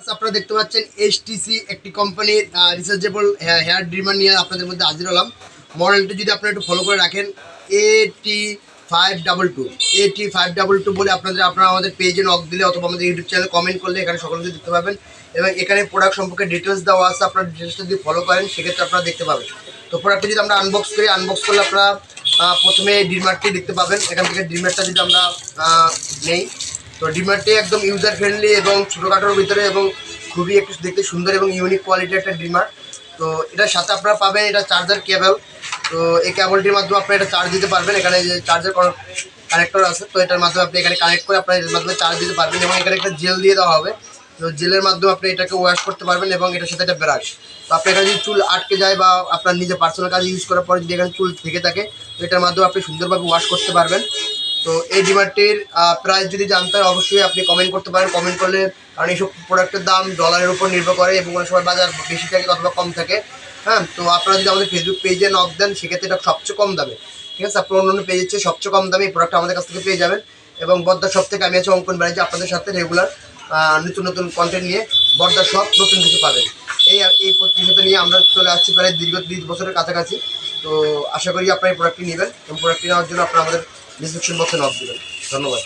আপনারা দেখতে পাচ্ছেন এইচটিসি একটি কোম্পানির রিচার্জেবল হেয়ার ড্রিমার নিয়ে আপনাদের মধ্যে হাজির হলাম। মডেলটি যদি আপনারা একটু ফলো করে রাখেন, AT522 AT522 বলে আপনারা আমাদের পেজে নক দিলে অথবা আমাদের ইউটিউব চ্যানেলে কমেন্ট করলে এখানে সকল কিছু দেখতে পাবেন এবং এখানে প্রোডাক্ট সম্পর্কে ডিটেলস দেওয়া আছে। আপনারা ডিটেলসটা যদি ফলো করেন সেক্ষেত্রে আপনারা দেখতে পাবেন। তো প্রোডাক্টটি যদি আমরা আনবক্স করি, আনবক্স করলে আপনারা প্রথমে ড্রিমারটি দেখতে পাবেন। এখান থেকে ড্রিমারটা যদি আমরা নেই, তো ড্রিমারটি একদম ইউজার ফ্রেন্ডলি এবং ছোটোখাটোর ভিতরে এবং খুবই একটু দেখতে সুন্দর এবং ইউনিক কোয়ালিটির একটা ড্রিমার। তো এটার সাথে আপনারা পাবেন এটা চার্জার কেবল। তো এই কেবলটির মাধ্যমে আপনারা এটা চার্জ দিতে পারবেন। এখানে যে চার্জার কানেক্টর আছে, তো এটার মাধ্যমে আপনি এখানে কানেক্ট করে আপনার এর মাধ্যমে চার্জ দিতে পারবেন এবং এখানে একটা জেল দিয়ে দেওয়া হবে। তো জেলের মাধ্যমে আপনি এটাকে ওয়াশ করতে পারবেন এবং এটার সাথে একটা ব্রাশ। তো আপনি এখানে যদি চুল আটকে যায় বা আপনার নিজের পার্সোনাল কাজে ইউজ করার পরে যদি এখানে চুল থেকে থাকে, তো এটার মাধ্যমে আপনি সুন্দরভাবে ওয়াশ করতে পারবেন। তো এই ড্রিমারটির প্রাইস যদি জানতে হয় অবশ্যই আপনি কমেন্ট করতে পারেন। কমেন্ট করলে, কারণ এইসব প্রোডাক্টের দাম ডলারের উপর নির্ভর করে এবং অনেক সময় বাজার বেশি থাকে অথবা কম থাকে। হ্যাঁ, তো আপনারা যদি আমাদের ফেসবুক পেজে নক দেন সেক্ষেত্রে এটা সবচেয়ে কম দামে, ঠিক আছে, আপনার অন্য পেজের চেয়ে সবচেয়ে কম দামে এই প্রোডাক্ট আমাদের কাছ থেকে পেয়ে যাবেন। এবং বর্দার শপ থেকে আমি আছি অঙ্কন ব্যানার্জি, আপনাদের সাথে রেগুলার নতুন নতুন কন্টেন্ট নিয়ে বর্দার শপ নতুন কিছু পাবেন। এই প্রতিনিয়ত নিয়ে আমরা চলে আসছি প্রায় দীর্ঘ 30 বছরের কাছাকাছি। তো আশা করি আপনার এই প্রোডাক্টটি নেবেন এবং প্রোডাক্টটি নেওয়ার জন্য আপনারা আমাদের ডিসক্রিপশন বক্সে নক দেবেন। ধন্যবাদ।